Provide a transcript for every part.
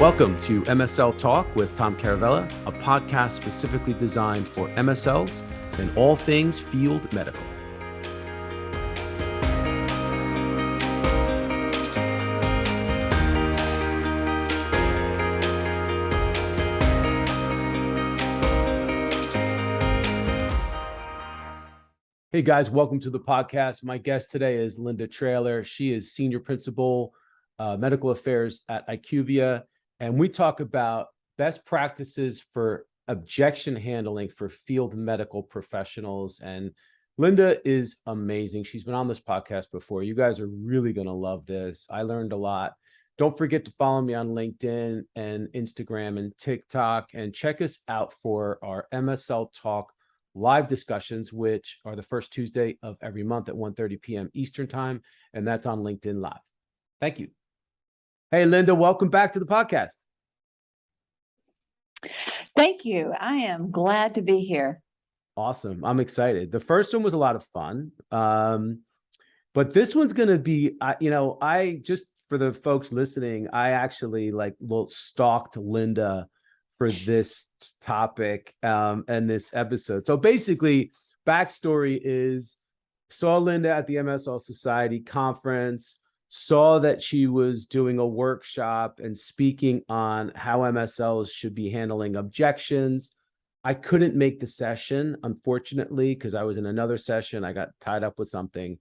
Welcome to MSL Talk with Tom Caravela, a podcast specifically designed for MSLs and all things field medical. Hey guys, welcome to the podcast. My guest today is Linda Traylor. She is Senior Principal, Medical Affairs at IQVIA, and we talk about best practices for objection handling for field medical professionals. And Linda is amazing. She's been on this podcast before. You guys are really going to love this. I learned a lot. Don't forget to follow me on LinkedIn and Instagram and TikTok, and check us out for our MSL Talk live discussions, which are the first Tuesday of every month at 1:30 p.m. Eastern time, and that's on LinkedIn Live. Thank you. Hey, Linda, welcome back to the podcast. Thank you. I am glad to be here. Awesome. I'm excited. The first one was a lot of fun, but this one's going to be, I just, for the folks listening, I actually stalked Linda for this topic and this episode. So basically, backstory is saw Linda at the MSL Society conference, saw that she was doing a workshop and speaking on how MSLs should be handling objections. I couldn't make the session, unfortunately, because I was in another session. I got tied up with something.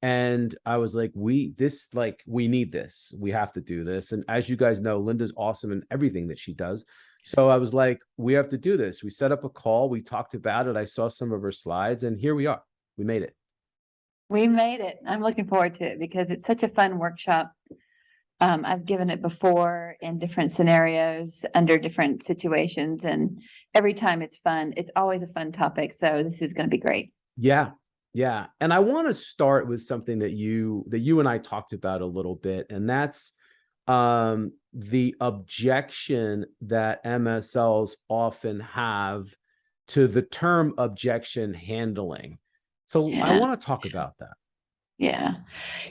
And I was like, we need this. We have to do this. And as you guys know, Linda's awesome in everything that she does. So I was like, we have to do this. We set up a call. We talked about it. I saw some of her slides, and here we are. We made it. We made it. I'm looking forward to it because it's such a fun workshop. I've given it before in different scenarios under different situations, and every time it's fun. It's always a fun topic. So this is going to be great. Yeah. Yeah. And I want to start with something that you and I talked about a little bit, and that's the objection that MSLs often have to the term objection handling. So yeah. I want to talk about that. Yeah.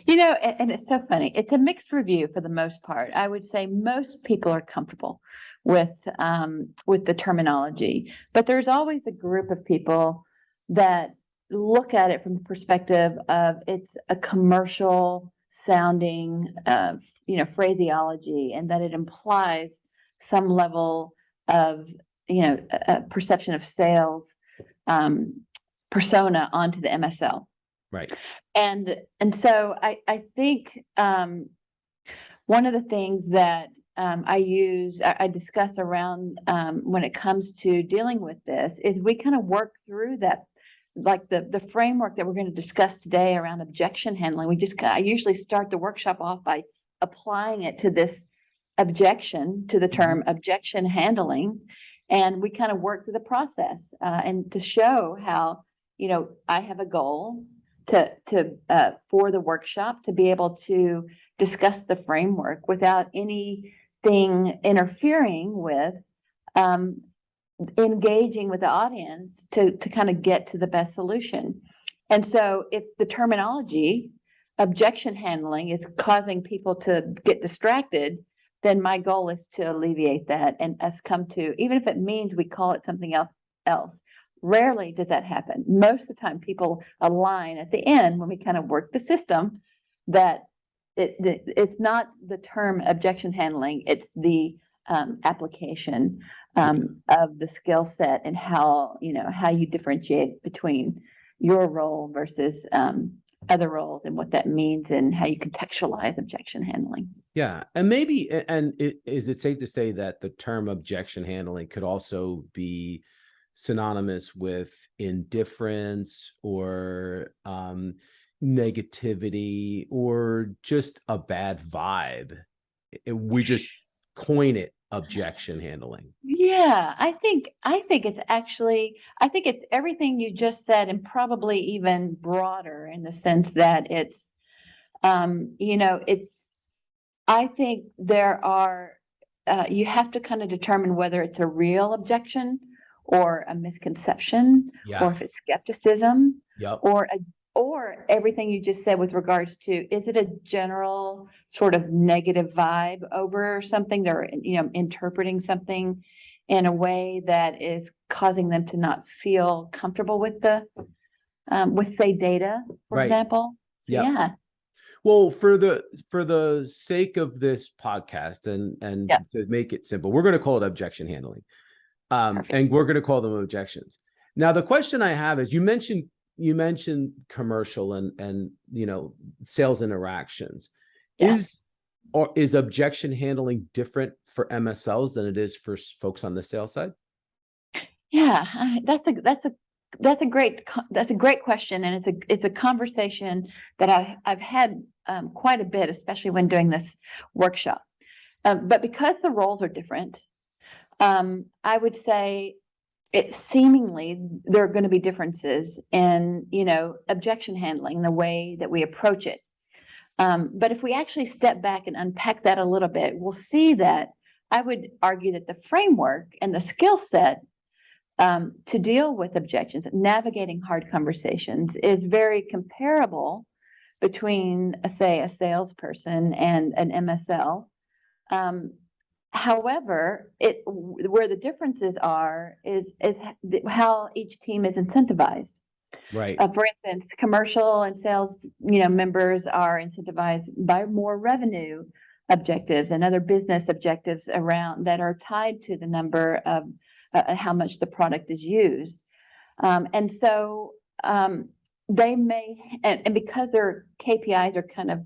And it's so funny. It's a mixed review for the most part. I would say most people are comfortable with the terminology, but there's always a group of people that look at it from the perspective of it's a commercial sounding phraseology, and that it implies some level of a perception of sales persona onto the MSL. Right. And so I think one of the things that I discuss around when it comes to dealing with this is we kind of work through that, like the framework that we're going to discuss today around objection handling. I usually start the workshop off by applying it to this objection, to the term objection handling, and we kind of work through the process and to show how I have a goal for the workshop to be able to discuss the framework without anything interfering with engaging with the audience to kind of get to the best solution. And so if the terminology objection handling is causing people to get distracted, then my goal is to alleviate that and us come to, even if it means we call it something else. Rarely does that happen. Most of the time people align at the end when we kind of work the system that it's not the term objection handling, it's the application of the skill set and how you differentiate between your role versus other roles and what that means and how you contextualize objection handling. Yeah. And is it safe to say that the term objection handling could also be synonymous with indifference or negativity or just a bad vibe? We just coin it objection handling. Yeah, I think it's everything you just said and probably even broader in the sense that it's I think there are you have to kind of determine whether it's a real objection or a misconception, or if it's skepticism, Yep. or or everything you just said with regards to, is it a general sort of negative vibe over something? They're, interpreting something in a way that is causing them to not feel comfortable with with say data, for Right. example. So, Yep. yeah. Well, for the sake of this podcast and Yep. to make it simple, we're going to call it objection handling. Perfect. And we're going to call them objections. Now, the question I have is, you mentioned commercial and sales interactions. Yeah. Is objection handling different for MSLs than it is for folks on the sales side? Yeah, that's a great question, and it's a conversation that I've had quite a bit, especially when doing this workshop. But because the roles are different, I would say it seemingly there are going to be differences in objection handling, the way that we approach it. But if we actually step back and unpack that a little bit, we'll see that I would argue that the framework and the skill set to deal with objections, navigating hard conversations, is very comparable between, say, a salesperson and an MSL. However, where the differences are is how each team is incentivized. Right. For instance, commercial and sales, members are incentivized by more revenue objectives and other business objectives around that are tied to the number of how much the product is used. And so they may, and because their KPIs are kind of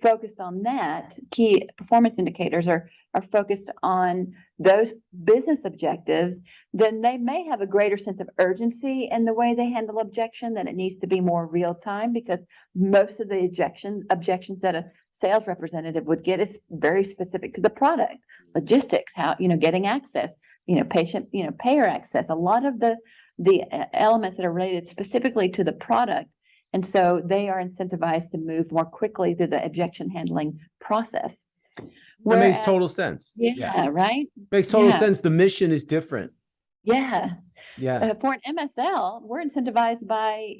focused on that, key performance indicators are focused on those business objectives, then they may have a greater sense of urgency in the way they handle objection, that it needs to be more real time, because most of the objections that a sales representative would get is very specific to the product, logistics, how, getting access, patient, payer access, a lot of the elements that are related specifically to the product. And so they are incentivized to move more quickly through the objection handling process. That makes total sense. Yeah, right? Makes total sense. The mission is different. Yeah. Yeah. For an MSL, we're incentivized by,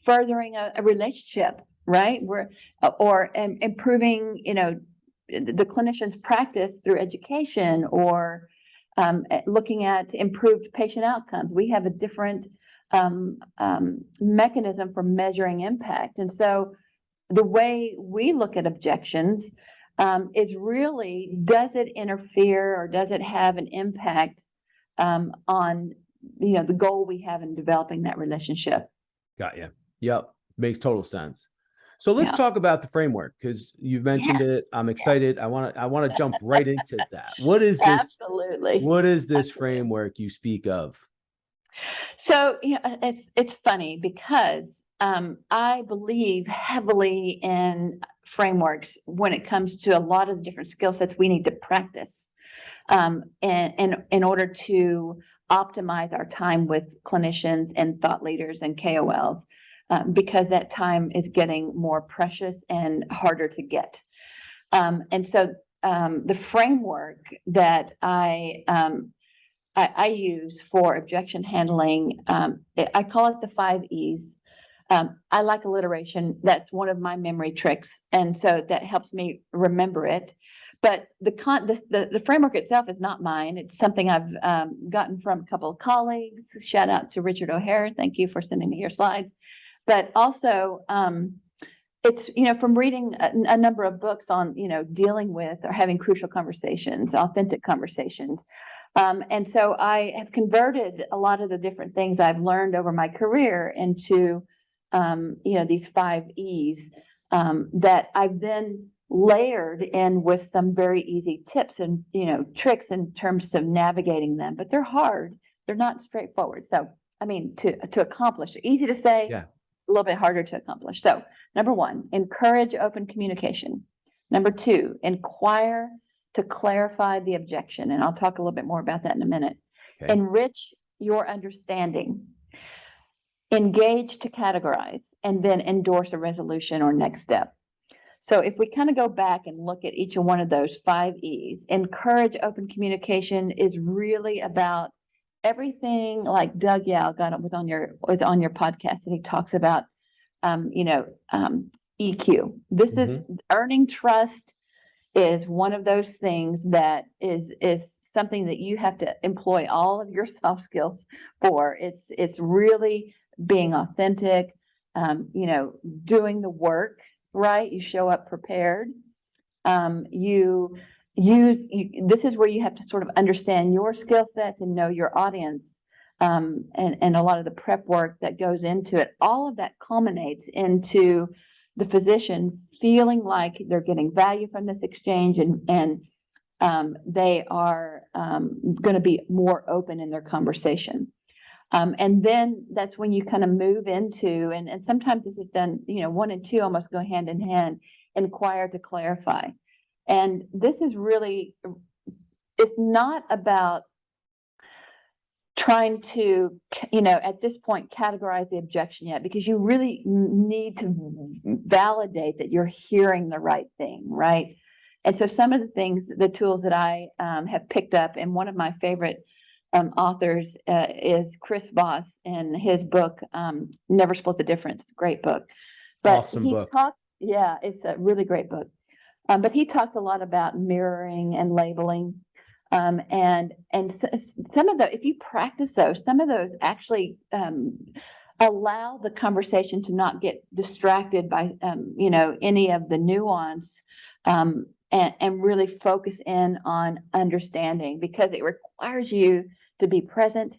furthering a relationship, right? Or improving, the clinician's practice through education, or looking at improved patient outcomes. We have a different mechanism for measuring impact. And so the way we look at objections is really, does it interfere or does it have an impact on the goal we have in developing that relationship? Got you. Yep. Makes total sense. So let's talk about the framework, because you've mentioned it. I'm excited. I want to jump right into that. What is this? Absolutely. What is this framework you speak of? So, it's funny because I believe heavily in frameworks when it comes to a lot of different skill sets we need to practice and in order to optimize our time with clinicians and thought leaders and KOLs, because that time is getting more precious and harder to get. And so the framework that I use for objection handling, I call it the 5 E's. I like alliteration. That's one of my memory tricks, and so that helps me remember it. But the framework itself is not mine. It's something I've gotten from a couple of colleagues. Shout out to Richard O'Hare. Thank you for sending me your slides. But also, it's from reading a number of books on dealing with or having crucial conversations, authentic conversations. And so I have converted a lot of the different things I've learned over my career into, these 5 E's that I've then layered in with some very easy tips and, tricks in terms of navigating them. But they're hard. They're not straightforward. So, to accomplish, easy to say, a little bit harder to accomplish. So, number 1, encourage open communication. Number 2, inquire to clarify the objection. And I'll talk a little bit more about that in a minute. Okay. Enrich your understanding. Engage to categorize, and then endorse a resolution or next step. So if we kind of go back and look at each one of those 5 E's, encourage open communication is really about everything like Doug Yao was on your podcast, and he talks about EQ. This is earning trust is one of those things that is something that you have to employ all of your soft skills for. It's really being authentic, doing the work right. You show up prepared. This is where you have to sort of understand your skill sets and know your audience. And a lot of the prep work that goes into it, all of that culminates into the physician feeling like they're getting value from this exchange, and they are going to be more open in their conversation. And then that's when you kind of move into, and sometimes this is done, 1 and 2 almost go hand in hand, inquire to clarify. And this is really, it's not about trying to, at this point, categorize the objection yet, because you really need to validate that you're hearing the right thing, right? And so some of the things, the tools that I have picked up, and one of my favorite authors is Chris Voss, and his book, Never Split the Difference. Great book. But awesome book. It's a really great book. But he talks a lot about mirroring and labeling. And some of if you practice those, some of those actually allow the conversation to not get distracted by, any of the nuance, and really focus in on understanding, because it requires you to be present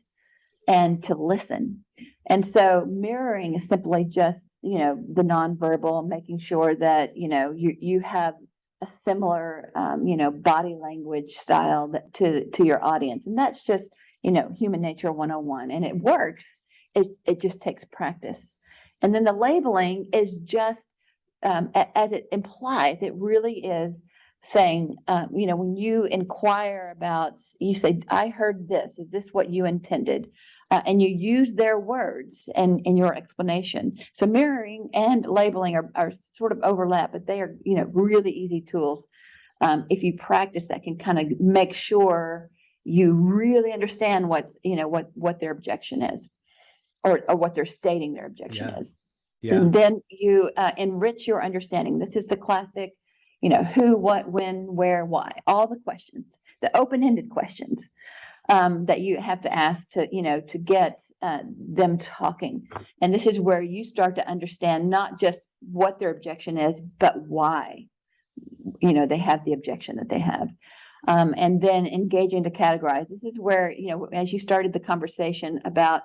and to listen. And so mirroring is simply just, the nonverbal, making sure that, you have a similar, body language style to your audience. And that's just, human nature 101. And it works. It just takes practice. And then the labeling is just, as it implies, it really is saying, when you inquire about, you say, I heard this, is this what you intended? And you use their words and in your explanation. So mirroring and labeling are sort of overlap, but they are, really easy tools. If you practice, that can kind of make sure you really understand what their objection is, or what they're stating their objection is. Yeah. And then you enrich your understanding. This is the classic, who, what, when, where, why, all the questions, the open-ended questions that you have to ask to get them talking. And this is where you start to understand not just what their objection is, but why, they have the objection that they have. And then engaging to categorize. This is where, as you started the conversation about,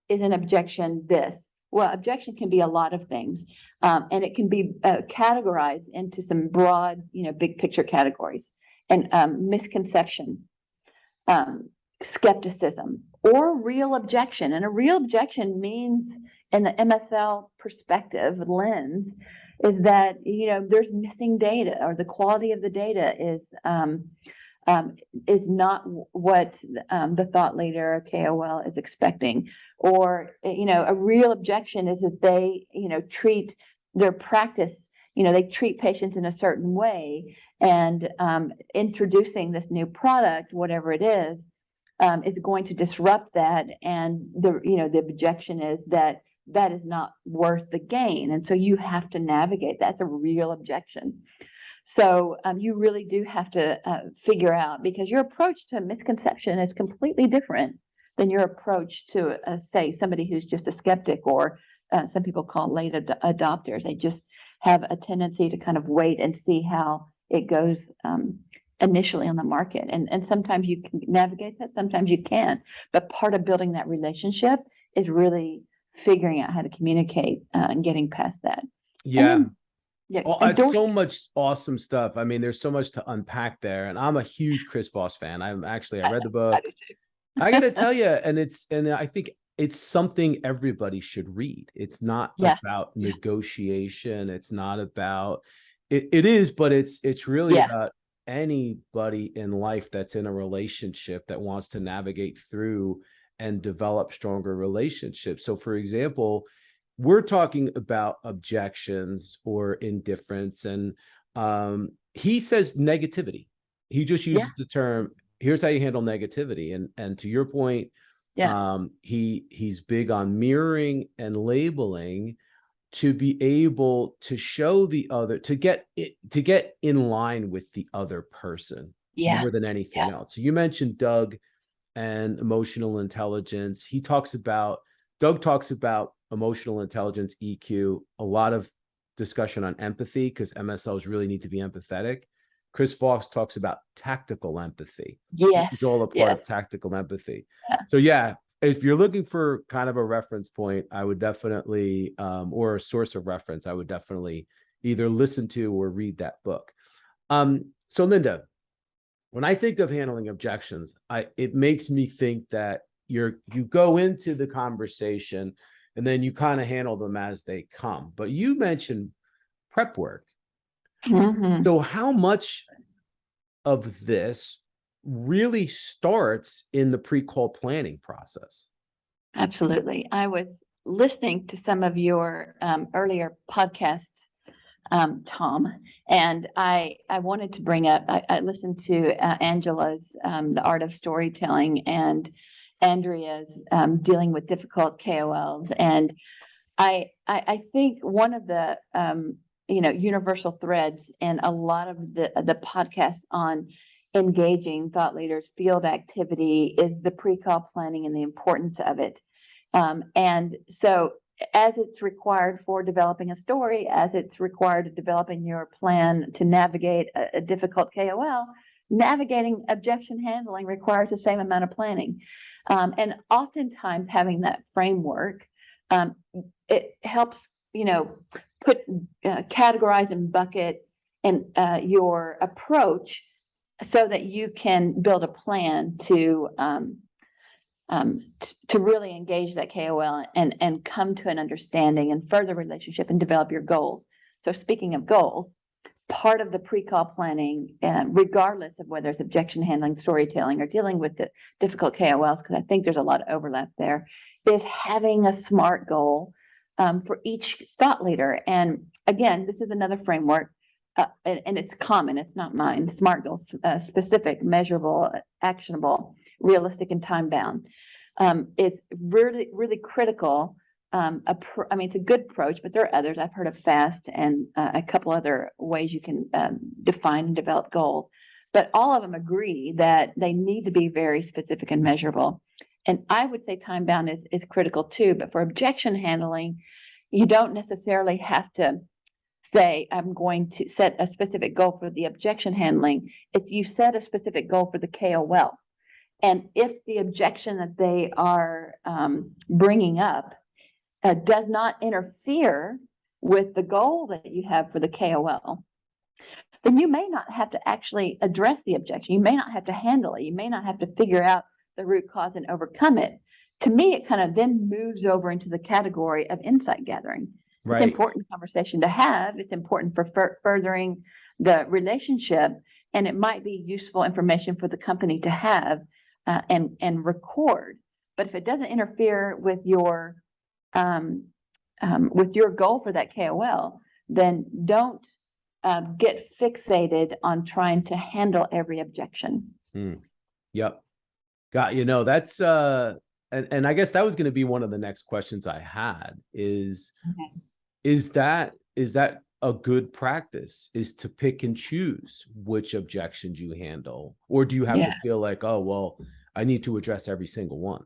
is an objection this? Well, objection can be a lot of things, and it can be categorized into some broad, big picture categories. And misconception, skepticism, or real objection. And a real objection means, in the MSL perspective lens, is that there's missing data, or the quality of the data is not what the thought leader or KOL is expecting. Or a real objection is that they treat their practice, they treat patients in a certain way, and introducing this new product, whatever it is going to disrupt that. And the objection is that is not worth the gain, and so you have to navigate. That's a real objection. So you really do have to figure out, because your approach to a misconception is completely different than your approach to say somebody who's just a skeptic, or some people call late adopters. They just have a tendency to kind of wait and see how it goes initially on the market. And sometimes you can navigate that, sometimes you can't. But part of building that relationship is really figuring out how to communicate and getting past that. Yeah. Then, it's so much awesome stuff. I mean, there's so much to unpack there. And I'm a huge Chris Voss fan. I read the book. I got to tell you, and I think it's something everybody should read. It's not about negotiation. It's not about it is, but it's really about anybody in life that's in a relationship that wants to navigate through and develop stronger relationships. So, for example, we're talking about objections or indifference, and he says negativity. He just uses the term, here's how you handle negativity. And to your point, He's big on mirroring and labeling to be able to show the other, to get in line with the other person more than anything else. So you mentioned Doug and emotional intelligence. Doug talks about emotional intelligence, EQ, a lot of discussion on empathy, because MSLs really need to be empathetic. Chris Fox talks about tactical empathy. Yes. This is all a part of tactical empathy. So if you're looking for kind of a reference point, I would definitely, or a source of reference, I would definitely either listen to or read that book. So Linda, when I think of handling objections, it makes me think that you go into the conversation and then you kind of handle them as they come. But you mentioned prep work. Mm-hmm. So how much of this really starts in the pre-call planning process? Absolutely. I was listening to some of your earlier podcasts, Tom, and I wanted to bring up, I listened to Angela's The Art of Storytelling and Andrea's Dealing with Difficult KOLs. And I think one of the universal threads in a lot of the podcasts on engaging thought leaders, field activity, is the pre-call planning and the importance of it. And so as it's required for developing a story, as it's required to developing your plan to navigate a difficult KOL, navigating objection handling requires the same amount of planning. And oftentimes having that framework, it helps, categorize and bucket and your approach so that you can build a plan to really engage that KOL and come to an understanding and further relationship and develop your goals. So speaking of goals, part of the pre-call planning, regardless of whether it's objection handling, storytelling, or dealing with the difficult KOLs, because I think there's a lot of overlap there, is having a SMART goal for each thought leader. And again, this is another framework, and it's common, it's not mine. SMART goals, specific, measurable, actionable, realistic, and time bound. It's really, really critical. It's a good approach, but there are others. I've heard of FAST and a couple other ways you can define and develop goals. But all of them agree that they need to be very specific and measurable. And I would say time bound is critical too. But for objection handling, you don't necessarily have to say, I'm going to set a specific goal for the objection handling. It's you set a specific goal for the KOL. And if the objection that they are bringing up does not interfere with the goal that you have for the KOL, then you may not have to actually address the objection. You may not have to handle it. You may not have to figure out the root cause and overcome it. To me, it kind of then moves over into the category of insight gathering. Right. It's an important conversation to have. It's important for furthering the relationship, and it might be useful information for the company to have and record. But if it doesn't interfere with your goal for that KOL, then don't get fixated on trying to handle every objection. Yep. That's and I guess that was going to be one of the next questions I had is that a good practice, is to pick and choose which objections you handle, or do you have to feel like, oh, well, I need to address every single one?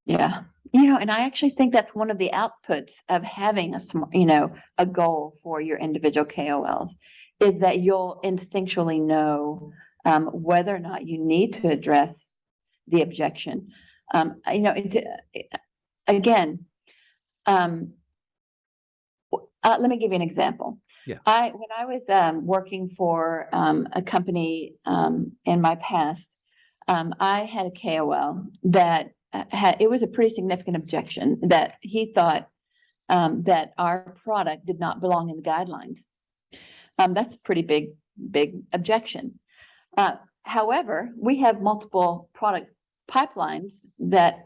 Yeah. And I actually think that's one of the outputs of having a goal for your individual KOLs, is that you'll instinctually know whether or not you need to address the objection. Again, let me give you an example. Yeah. When I was working for a company in my past, I had a KOL that it was a pretty significant objection that he thought that our product did not belong in the guidelines. That's a pretty big objection. However, we have multiple product pipelines that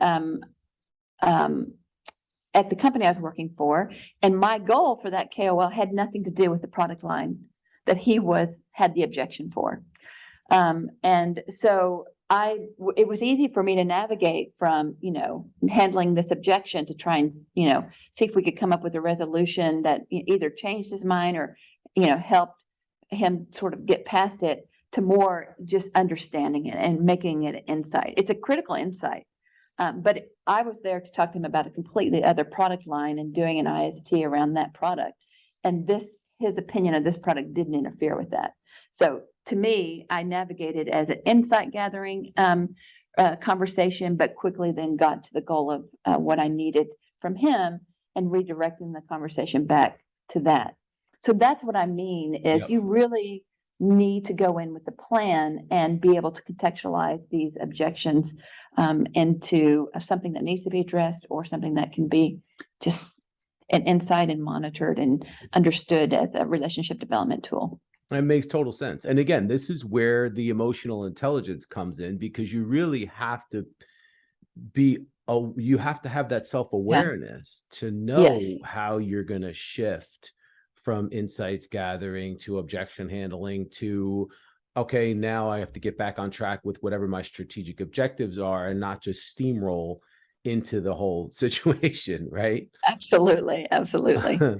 at the company I was working for, and my goal for that KOL had nothing to do with the product line that he had the objection for. And so it was easy for me to navigate from, handling this objection to try and, see if we could come up with a resolution that either changed his mind or, helped him sort of get past it, to more just understanding it and making it an insight. It's a critical insight. But I was there to talk to him about a completely other product line and doing an IST around that product. And his opinion of this product didn't interfere with that. So to me, I navigated as an insight gathering conversation, but quickly then got to the goal of what I needed from him and redirecting the conversation back to that. So that's what I mean is Yep. you really need to go in with a plan and be able to contextualize these objections into something that needs to be addressed or something that can be just an insight and monitored and understood as a relationship development tool. It makes total sense. And again, this is where the emotional intelligence comes in, because you really have to you have to have that self-awareness to know Yes. how you're going to shift from insights gathering to objection handling to, okay, now I have to get back on track with whatever my strategic objectives are and not just steamroll into the whole situation, right? Absolutely. Absolutely. So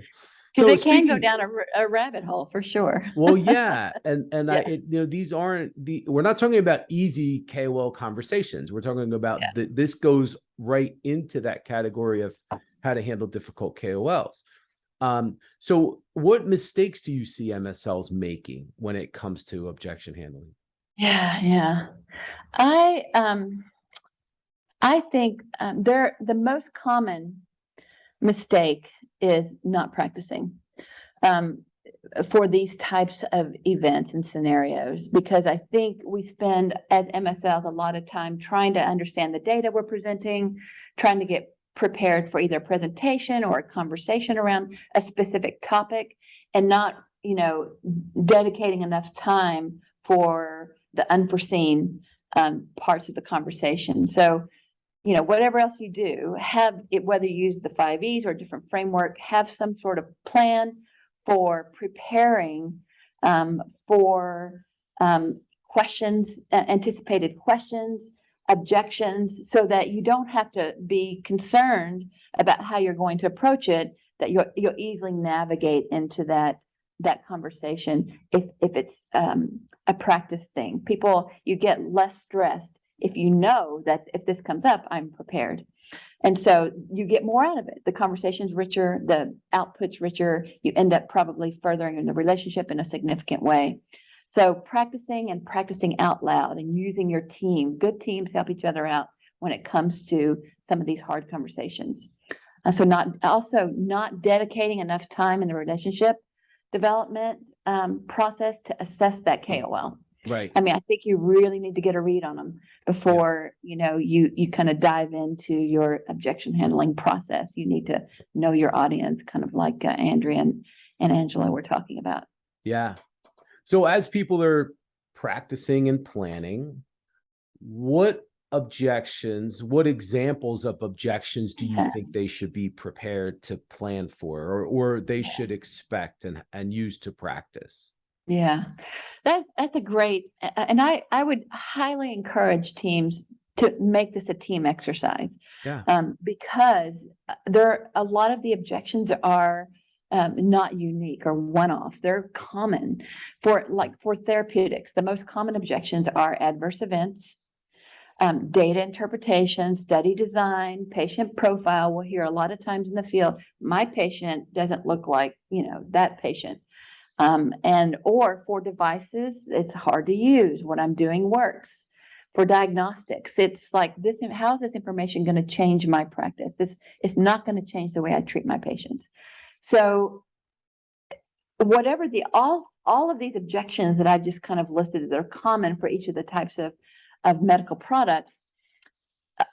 Because it can go speaking, down a rabbit hole for sure. well, yeah, and Yeah. these aren't we're not talking about easy KOL conversations. We're talking about this goes right into that category of how to handle difficult KOLs. So what mistakes do you see MSLs making when it comes to objection handling? Yeah. I think the most common mistake is not practicing for these types of events and scenarios, because I think we spend as MSLs a lot of time trying to understand the data we're presenting, trying to get prepared for either a presentation or a conversation around a specific topic, and not, dedicating enough time for the unforeseen parts of the conversation. So, whatever else you do, have it, whether you use the 5Es or a different framework, have some sort of plan for preparing for questions, anticipated questions, objections, so that you don't have to be concerned about how you're going to approach it, that you'll easily navigate into that conversation if it's a practice thing. You get less stressed if you know that if this comes up, I'm prepared. And so you get more out of it. The conversation's richer, the output's richer. You end up probably furthering in the relationship in a significant way. So practicing out loud and using your team. Good teams help each other out when it comes to some of these hard conversations. So not dedicating enough time in the relationship development process to assess that KOL. Right. I mean, I think you really need to get a read on them before, you kind of dive into your objection handling process. You need to know your audience, kind of like Andrea and Angela were talking about. Yeah. So as people are practicing and planning, what examples of objections do you think they should be prepared to plan for, or they should expect and use to practice? Yeah, that's a great, and I would highly encourage teams to make this a team exercise. Yeah. Because a lot of the objections are not unique or one-offs. They're common for therapeutics. The most common objections are adverse events, data interpretation, study design, patient profile. We'll hear a lot of times in the field, my patient doesn't look like, that patient. Or for devices, it's hard to use. What I'm doing works. For diagnostics, it's like this. How is this information going to change my practice? It's not going to change the way I treat my patients. So, whatever all of these objections that I just kind of listed that are common for each of the types of medical products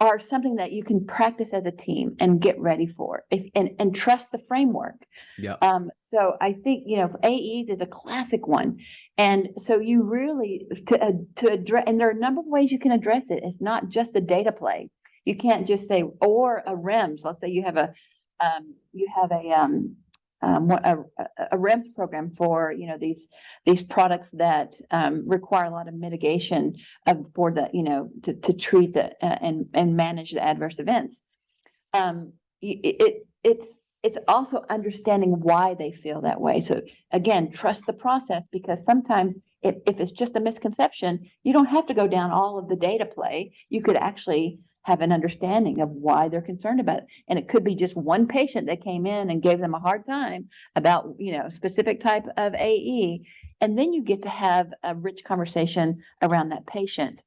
are something that you can practice as a team and get ready for, and trust the framework. Yeah. So I think, AEs is a classic one. And so you really, to address, and there are a number of ways you can address it. It's not just a data play. You can't just say, or a REMS. Let's say you have a a REMS program for, you know, these products that require a lot of mitigation for the, you know, to treat the and manage the adverse events. It's also understanding why they feel that way. So again, trust the process, because sometimes if it's just a misconception, you don't have to go down all of the data play. You could actually have an understanding of why they're concerned about it. And it could be just one patient that came in and gave them a hard time about, you know, specific type of AE. And then you get to have a rich conversation around that patient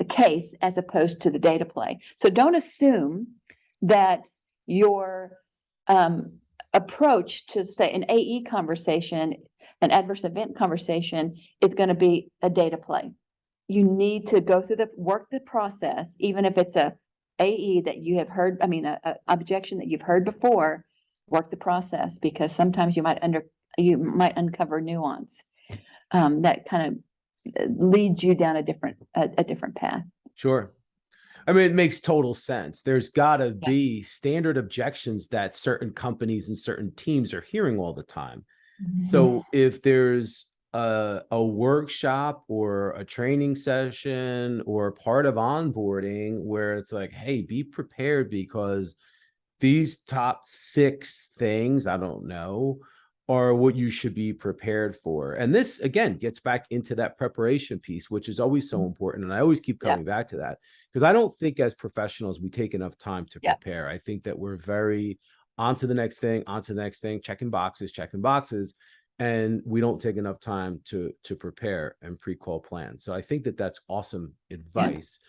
case as opposed to the data play. So don't assume that your approach to, say, an AE conversation, an adverse event conversation, is going to be a data play. You need to go through work the process, even if it's a AE that you have heard, I mean, a objection that you've heard before. Work the process, because sometimes you might uncover nuance that kind of leads you down a different path. Sure. I mean, it makes total sense. There's got to be standard objections that certain companies and certain teams are hearing all the time. Mm-hmm. So if there's a workshop or a training session or part of onboarding where it's like, hey, be prepared because these top 6 things, I don't know, are what you should be prepared for. And this, again, gets back into that preparation piece, which is always so important. And I always keep coming back to that, because I don't think as professionals, we take enough time to prepare. I think that we're very on to the next thing, checking boxes. And we don't take enough time to prepare and pre-call plans. So I think that that's awesome advice.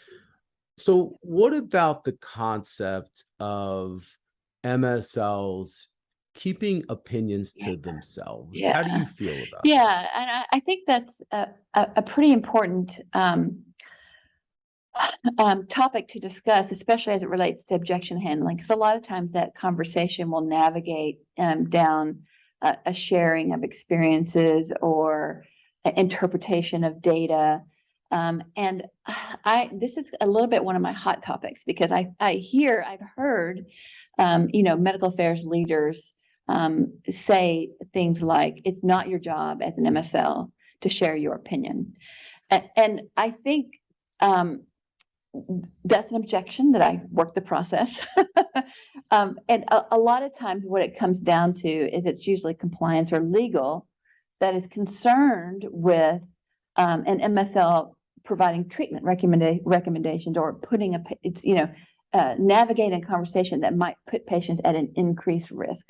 So what about the concept of MSLs keeping opinions to themselves? How do you feel about that? And I think that's a pretty important topic to discuss, especially as it relates to objection handling, because a lot of times that conversation will navigate down a sharing of experiences or interpretation of data. And this is a little bit one of my hot topics, because I've heard, you know, medical affairs leaders say things like, it's not your job as an MSL to share your opinion. And I think that's an objection that I work the process. And a lot of times what it comes down to is it's usually compliance or legal that is concerned with an MSL providing treatment recommendations, or putting navigating a conversation that might put patients at an increased risk.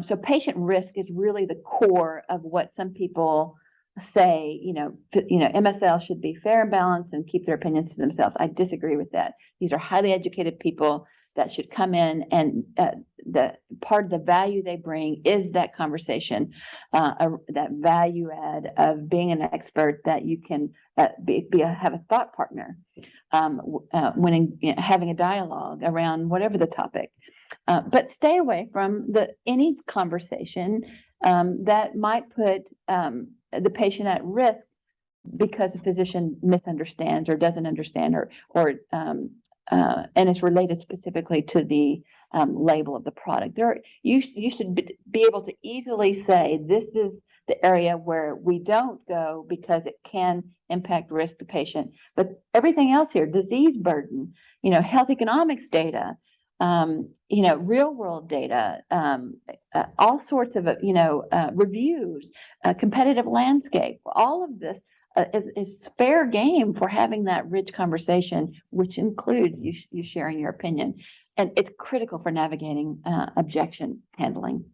So patient risk is really the core of what some people say, MSL should be fair and balanced and keep their opinions to themselves. I disagree with that. These are highly educated people that should come in, and the part of the value they bring is that conversation, that value add of being an expert, that you can have a thought partner when having a dialogue around whatever the topic. But stay away from any conversation that might put the patient at risk because the physician misunderstands or doesn't understand, or and it's related specifically to the label of the product. You should be able to easily say, this is the area where we don't go because it can impact risk to patient. But everything else here, disease burden, health economics data, real world data, all sorts of, reviews, competitive landscape, all of this is fair game for having that rich conversation, which includes you sharing your opinion. And it's critical for navigating objection handling.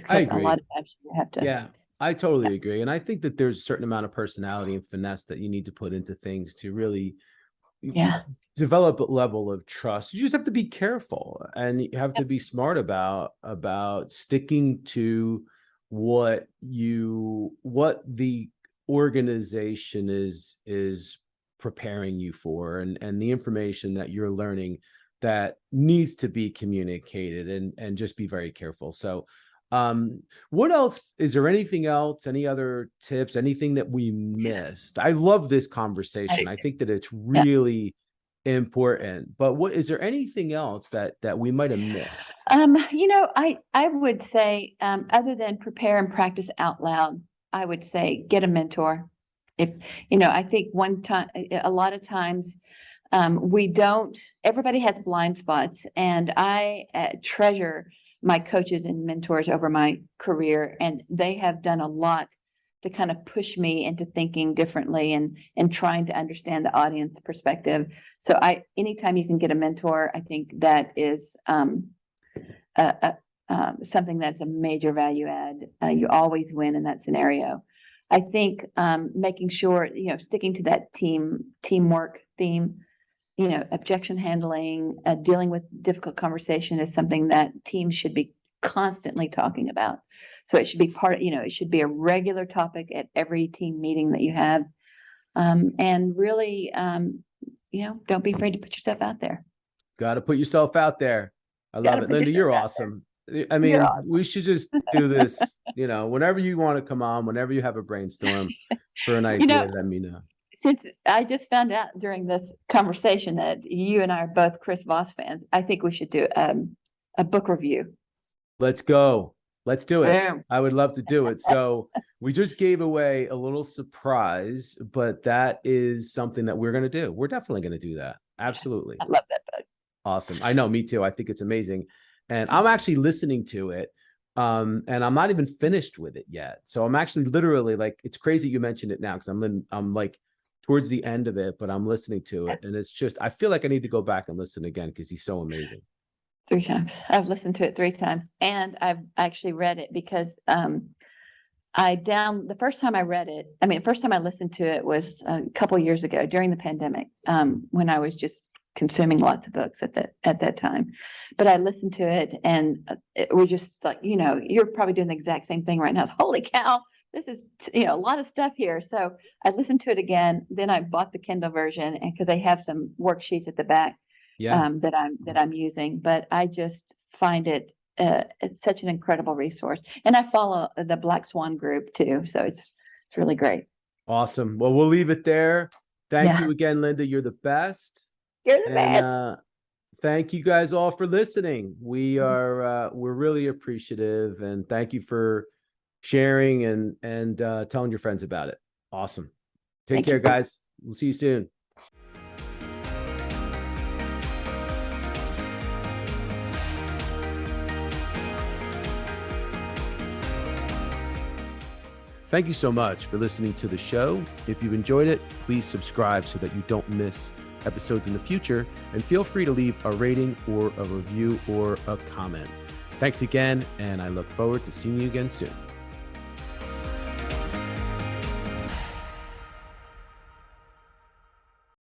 I agree. A lot of times you have to. Yeah, I totally agree. And I think that there's a certain amount of personality and finesse that you need to put into things to really develop a level of trust. You just have to be careful, and you have to be smart about sticking to what the organization is preparing you for, and the information that you're learning that needs to be communicated, and just be very careful. So what else is there? Anything else, any other tips, anything that we missed? I love this conversation. I think that it's really important. But what is there anything else that we might have missed? I would say, other than prepare and practice out loud, I would say get a mentor. If, I think a lot of times, everybody has blind spots, and I treasure my coaches and mentors over my career, and they have done a lot to kind of push me into thinking differently and trying to understand the audience perspective. So anytime you can get a mentor, I think that is something that's a major value add. You always win in that scenario. I think making sure, sticking to that teamwork theme, objection handling, dealing with difficult conversation is something that teams should be constantly talking about. So it should be it should be a regular topic at every team meeting that you have. And really, don't be afraid to put yourself out there. Got to put yourself out there. I love it. Linda, you're awesome. I mean, awesome. We should just do this, whenever you want to come on, whenever you have a brainstorm for an idea, let me know. Since I just found out during this conversation that you and I are both Chris Voss fans, I think we should do a book review. Let's go. Let's do it. Boom. I would love to do it. So we just gave away a little surprise, but that is something that we're going to do. We're definitely going to do that. Absolutely. I love that book. Awesome. I know, me too. I think it's amazing. And I'm actually listening to it. And I'm not even finished with it yet. So I'm actually literally it's crazy you mentioned it now, because I'm like towards the end of it, but I'm listening to it. And it's just, I feel like I need to go back and listen again because he's so amazing. 3 times. I've listened to it 3 times, and I've actually read it because the first time I listened to it was a couple years ago during the pandemic, when I was just consuming lots of books at that time. But I listened to it, and it was just like, you're probably doing the exact same thing right now. Holy cow, this is a lot of stuff here. So I listened to it again. Then I bought the Kindle version, and because they have some worksheets at the back. Yeah. That I'm using, but I just find it's such an incredible resource, and I follow the Black Swan group too, so it's really great. Awesome. Well, we'll leave it there. Thank you again, Linda. You're the best. You're the best. Thank you guys all for listening. We're really appreciative, and thank you for sharing and telling your friends about it. Awesome. Take care, guys. We'll see you soon. Thank you so much for listening to the show. If you've enjoyed it, please subscribe so that you don't miss episodes in the future, and feel free to leave a rating or a review or a comment. Thanks again, and I look forward to seeing you again soon.